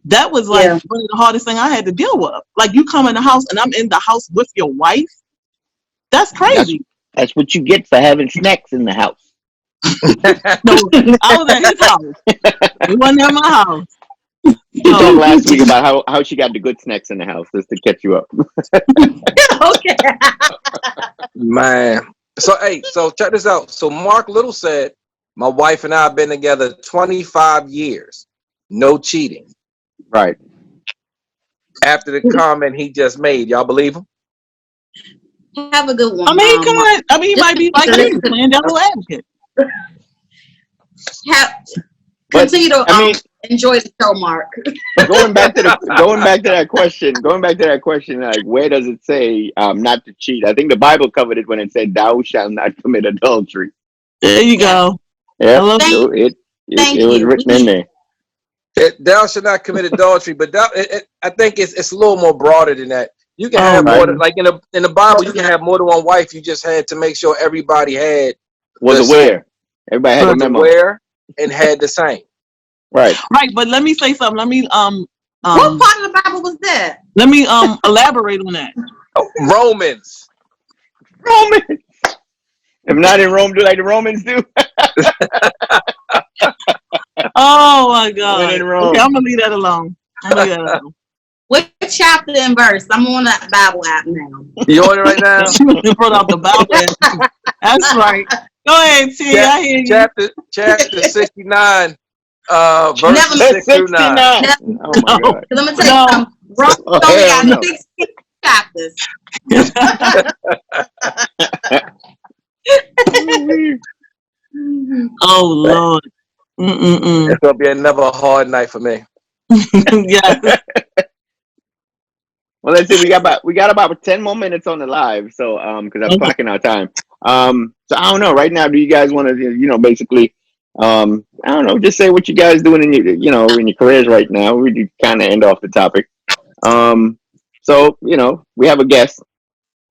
That was like one of the hardest thing I had to deal with. Like you come in the house and I'm in the house with your wife. That's crazy. That's what you get for having snacks in the house. No, I was at his house. It wasn't at my house. She talked last week about how she got the good snacks in the house just to catch you up. Okay. Man. So check this out. So Mark Little said, my wife and I have been together 25 years. No cheating. Right. After the comment he just made, y'all believe him? Have a good one. I mean, come on. I mean, he might be like you, playing devil advocate. Continue to enjoy the show, Mark. Going back to that question, like where does it say not to cheat? I think the Bible covered it when it said, "Thou shalt not commit adultery." There you go. Yeah, it was written in there. Thou shalt not commit adultery, but I think it's a little more broader than that. You can Oh, have more than, right. like in the Bible, you can have more than one wife. You just had to make sure everybody had Was the same, aware. Everybody had the was memo. aware, and had the same. Right. Right, but let me say something. What part of the Bible was that? Let me elaborate on that. Oh, Romans. Romans. If not in Rome, do like the Romans do. Oh my When God. in Rome. Okay, I'm gonna leave that alone. What chapter and verse? I'm on that Bible app now. You on it right now? You brought out the Bible. That's right. Go ahead, T. I hear you. Chapter 69, verses Never- 6 through 9. 69. Oh my God. Because I'm going to tell you something. Rome Oh, only hell no. got 16 chapters. Oh Lord. It's gonna be another hard night for me. Yes. Well, let's see. We got about 10 more minutes on the live. So, because I'm clocking our time. So I don't know. Right now, do you guys want to, basically, I don't know, just say what you guys doing in your, in your careers right now. We kind of end off the topic. So we have a guest.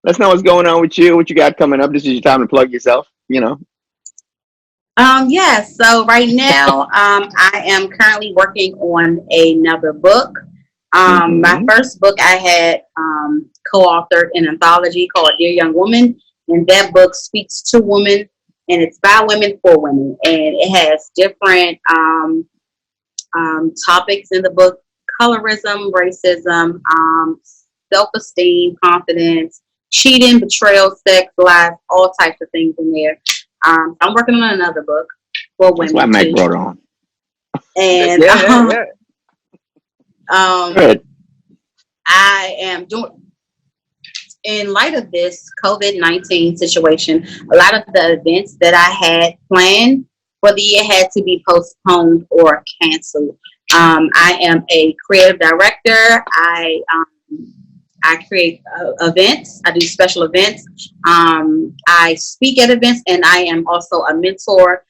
Let's know what's going on with you. What you got coming up? This is your time to plug yourself. Yes. So right now, I am currently working on another book. My first book I had co-authored an anthology called Dear Young Woman, and that book speaks to women, and it's by women for women, and it has different topics in the book: colorism, racism, self-esteem, confidence, cheating, betrayal, sex, lies, all types of things in there. I'm working on another book for women. That's why Mike brought on. And Yeah. Good. I am doing, in light of this COVID-19 situation, a lot of the events that I had planned for the year had to be postponed or canceled. I am a creative director. I create events. I do special events. I speak at events, and I am also a mentor,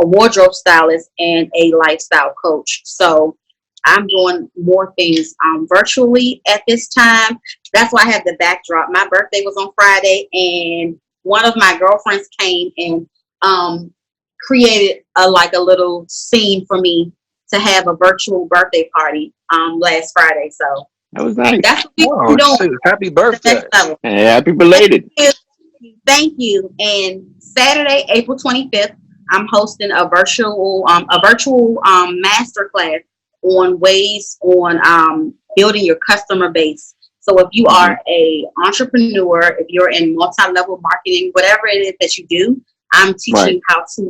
a wardrobe stylist, and a lifestyle coach. So I'm doing more things virtually at this time. That's why I have the backdrop. My birthday was on Friday, and one of my girlfriends came and created a little scene for me to have a virtual birthday party last Friday. So That was nice. that's what we're doing. Shoot, happy birthday. And happy belated. Thank you. And Saturday, April 25th, I'm hosting a virtual masterclass on ways on building your customer base. So if you are a entrepreneur, if you're in multi-level marketing, whatever it is that you do, I'm teaching you how to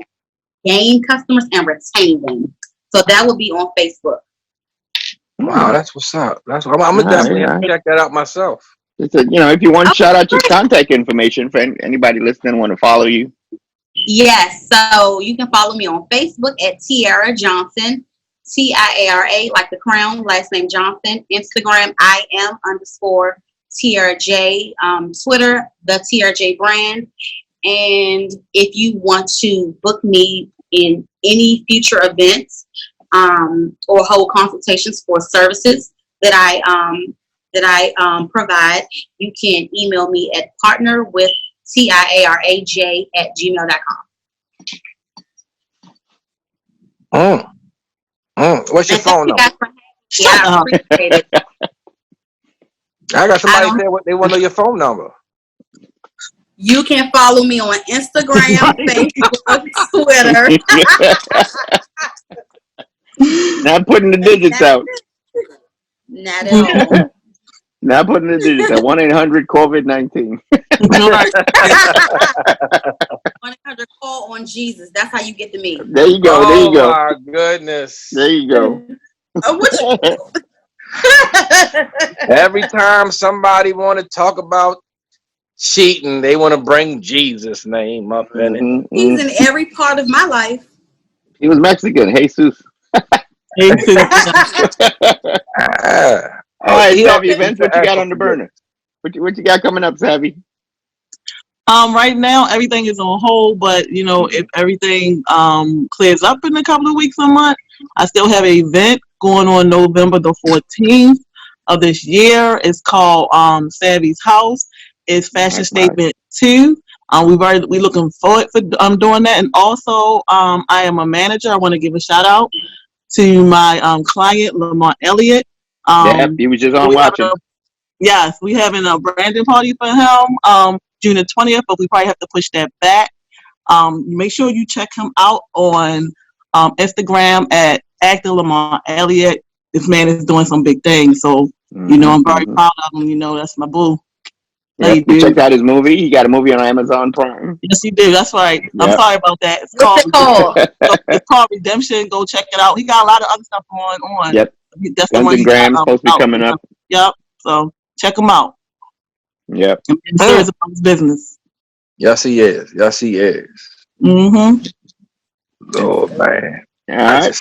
gain customers and retain them. So that will be on Facebook. Wow, that's what's up. That's what I'm gonna definitely check that out myself. It's if you want to shout out your contact information for anybody listening want to follow you. Yes, so you can follow me on Facebook at Tiara Johnson, TIARA, like the crown, last name Johnson. Instagram, IM_Tiara J. Twitter, the TRJ brand. And if you want to book me in any future events or hold consultations for services that I provide, you can email me at partnerwith TIARAJ@gmail.com. What's your phone number? Yeah, I appreciate it. I got somebody say they want to know your phone number. You can follow me on Instagram, Facebook, Twitter. Not putting the digits out. Not at all. Not putting the digits out. 1-800-COVID-19. 100 call on Jesus. That's how you get to me. There you go. There you go. Oh my goodness. There you go. Every time somebody want to talk about cheating, they want to bring Jesus' name up in it. He's in every part of my life. He was Mexican. Jesus. All right, Savvy Events, what you got on the burner? What you got coming up, Savvy? Right now everything is on hold, but if everything clears up in a couple of weeks or month, I still have an event going on November the 14th of this year. It's called Savvy's House. It's Fashion Nice. Statement 2. We looking forward for doing that. And also, I am a manager. I want to give a shout out to my client, Lamont Elliott. Yep, he was just on watching. Yes, we having a branding party for him June the 20th, but we probably have to push that back. Make sure you check him out on Instagram at Actor Lamont Elliott. This man is doing some big things, so you know I'm very proud of him. You know that's my boo. Yep, we checked out his movie. He got a movie on Amazon Prime. Yes, he did. That's right. Yep. I'm sorry about that. What's it called? It's called Redemption. Go check it out. He got a lot of other stuff going on. Yep. That's Guns and Grams supposed to be coming up. Yep. So check him out. Yep. I'm serious about his business. Yes, he is. Yes, he is. Mm-hmm. Oh man. All right.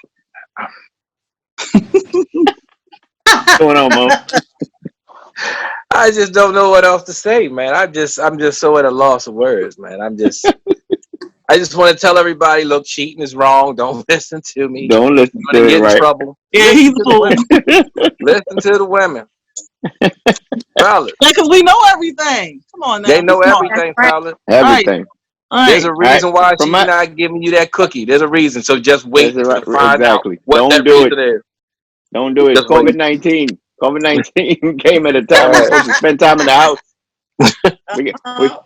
What's going on, Mo? I just don't know what else to say, man. I'm just so at a loss of words, man. I just want to tell everybody, look, cheating is wrong. Don't listen to me. Don't listen You're gonna to get it, right? in trouble. Yeah, he's a fool. Listen to the women. Fellas. Yeah, because we know everything. Come on now. They know Come on. everything, fellas. Everything. All right. There's a reason why From she's my- not giving you that cookie. There's a reason. So just wait That's right. to find Exactly. out what Don't that do reason is. Don't do it. Just wait. COVID-19 came at a time we're supposed to spend time in the house.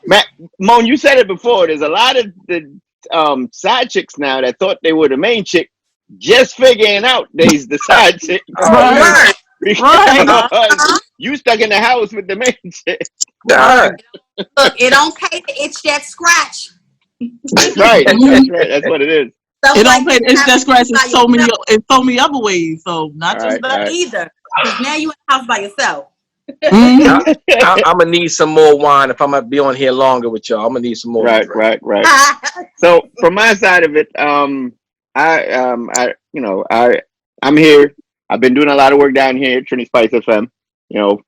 Matt, Moan, you said it before. There's a lot of the side chicks now that thought they were the main chick, just figuring out they's the side chick. Right. Because you stuck in the house with the main chick. Right. Look, it don't pay to itch that scratch. Right. That's right. That's what it is. Stuff It don't like pay. this It's that scratch in happens so many by other ways. So not just Right, that. right. either. Because now you in the house by yourself. Mhm. I'm gonna need some more wine if I'm gonna be on here longer with y'all. I'm gonna need some more. Right. So from my side of it, I'm here. I've been doing a lot of work down here at Trinity Spice FM. You know,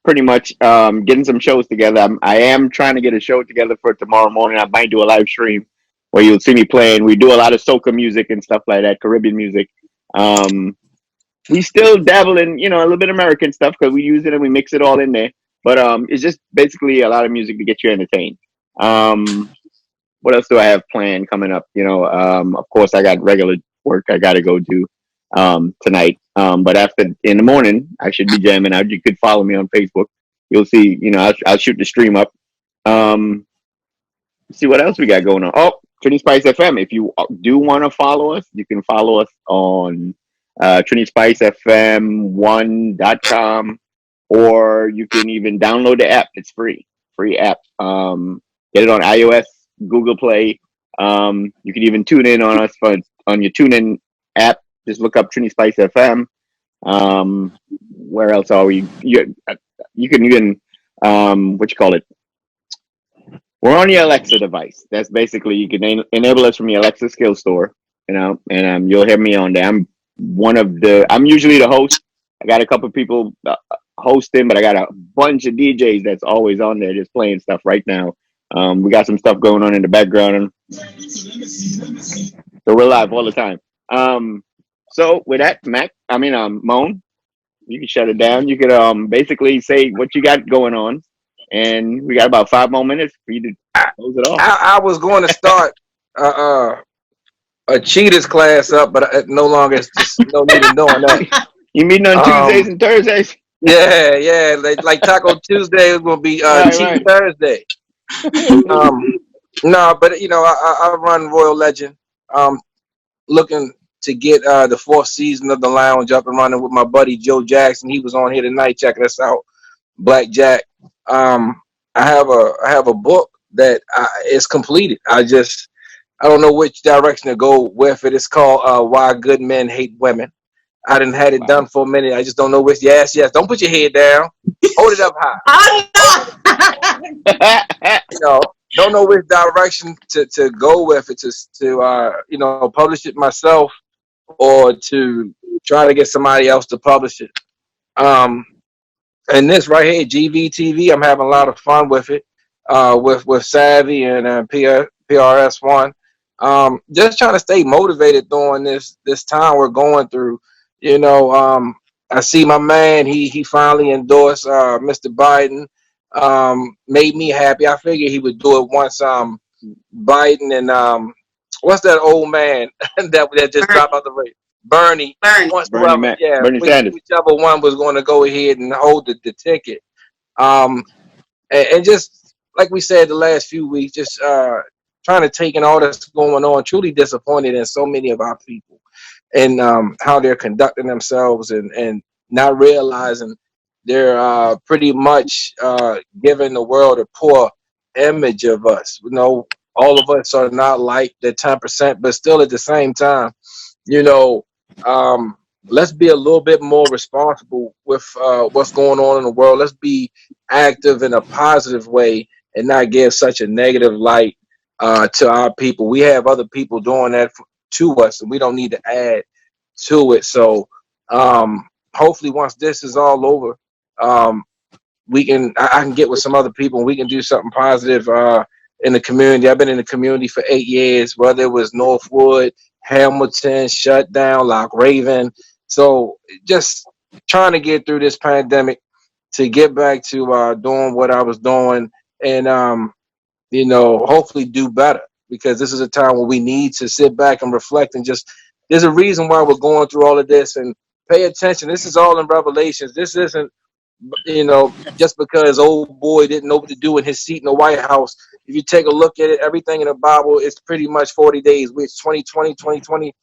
pretty much getting some shows together. I am trying to get a show together for tomorrow morning. I might do a live stream where you'll see me playing. We do a lot of soca music and stuff like that, Caribbean music. We still dabble in, a little bit of American stuff because we use it and we mix it all in there. But it's just basically a lot of music to get you entertained. What else do I have planned coming up? Of course, I got regular work I got to go do tonight. But in the morning, I should be jamming out. You could follow me on Facebook. You'll see, I'll shoot the stream up. See what else we got going on. Oh, Trinity Spice FM. If you do want to follow us, you can follow us on TrinitySpiceFM1.com, or you can even download the app. It's free app. Get it on iOS, Google Play. You can even tune in on us on your TuneIn app. Just look up Trinity Spice FM. Where else are we? You can even what you call it? We're on your Alexa device. That's basically, you can enable us from your Alexa skill store, and you'll hear me on there. I'm usually the host. I got a couple of people hosting, but I got a bunch of DJs that's always on there just playing stuff right now. We got some stuff going on in the background. So we're live all the time. So with that, Moan, you can shut it down. You could basically say what you got going on. And we got about 5 more minutes for you to close it off. I was going to start a cheaters class up, but no longer. It's just no need in doing that. You meeting on Tuesdays and Thursdays? Yeah. Like Taco Tuesday is going to be Cheat Thursday. No, but I run Royal Legend. Looking to get the 4th season of the Lounge up and running with my buddy Joe Jackson. He was on here tonight checking us out. Black Jack. I have a book that is completed. I don't know which direction to go with it. It's called Why Good Men Hate Women. I didn't had it done for a minute. I just don't know which. Yes. Don't put your head down. Hold it up high. Don't know which direction to go with it. To publish it myself or to try to get somebody else to publish it. And this right here, Gvtv, I'm having a lot of fun with it, with Savvy and PRS1. Just trying to stay motivated during this time we're going through. I I see my man. He finally endorsed Mr. Biden. Made me happy. I figured he would do it once. Biden and what's that old man that just Bernie. dropped out the race? Bernie. Bernie. Once whoever, yeah, Bernie Sanders. whichever one was going to go ahead and hold the ticket. Um, and just like we said the last few weeks, just trying to take in all that's going on. Truly disappointed in so many of our people and how they're conducting themselves and not realizing they're pretty much giving the world a poor image of us. You know, all of us are not like the 10%, but still at the same time, you know, um, let's be a little bit more responsible with what's going on in the world. Let's be active in a positive way and not give such a negative light to our people. We have other people doing that to us, and we don't need to add to it. So hopefully, once this is all over, I can get with some other people and we can do something positive in the community. I've been in the community for 8 years, whether it was Northwood, Hamilton, shut down, Lock Raven. So just trying to get through this pandemic to get back to doing what I was doing and hopefully do better, because this is a time where we need to sit back and reflect and just there's a reason why we're going through all of this, and pay attention. This is all in Revelations. This isn't just because old boy didn't know what to do in his seat in the White House. If you take a look at it, everything in the Bible is pretty much 40 days, which 2020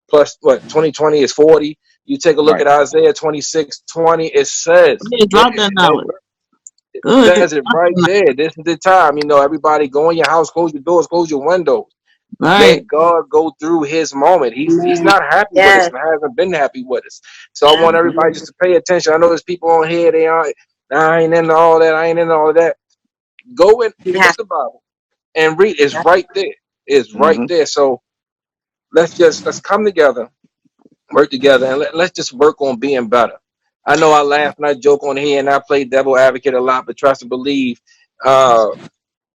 plus what 2020 is 40. You take a look Right. at Isaiah 26:20, it says Yeah, drop that knowledge. it Good. says it right there. This is the time, everybody go in your house, close your doors, close your windows. Right. Let God go through his moment. He's Amen. not happy with us Yes. and hasn't been happy with us. So I want everybody just to pay attention. I know there's people on here, they aren't, I ain't into all that, I ain't into all of that. Go and You pick have up the Bible and read. It's to. right there. It's right Mm-hmm. there. So let's come together, work together, and let's just work on being better. I know I laugh and I joke on here and I play devil advocate a lot, but trust and believe. Uh,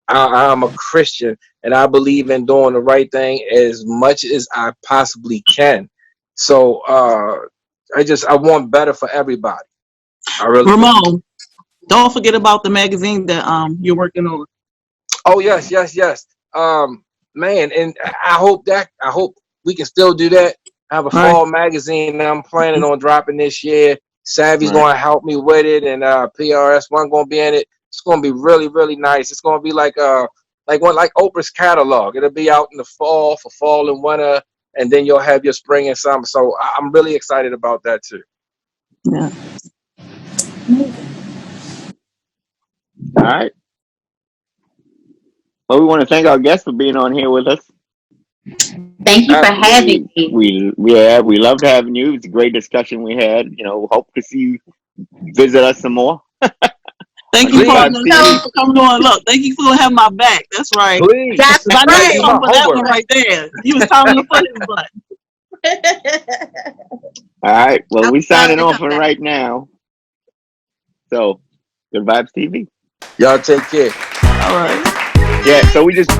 I'm a Christian and I believe in doing the right thing as much as I possibly can. So I want better for everybody. I really do. Ramon, don't forget about the magazine that you're working on. Oh yes, yes, yes. Man, and I hope we can still do that. I have a Right. fall magazine that I'm planning on dropping this year. Savvy's Right. gonna help me with it, and PRS1 gonna be in it. It's gonna be really, really nice. It's gonna be like Oprah's catalog. It'll be out in the fall for fall and winter, and then you'll have your spring and summer. So I'm really excited about that too. Yeah. All right. Well, we want to thank our guests for being on here with us. Thank you for having me. We loved having you. It's a great discussion we had. Hope to see you visit us some more. Thank On you, Please, partner. Gvtv Thank you TV. for coming on. Look, thank you for having my back. That's right. please, That's 'Cause I know please you do right. my come for that one homework. right there. You was telling him to put his butt. All right. Well, I we would love signing to off come for back. right now. So, Good Vibes TV. Y'all take care. All right. Yeah. So we just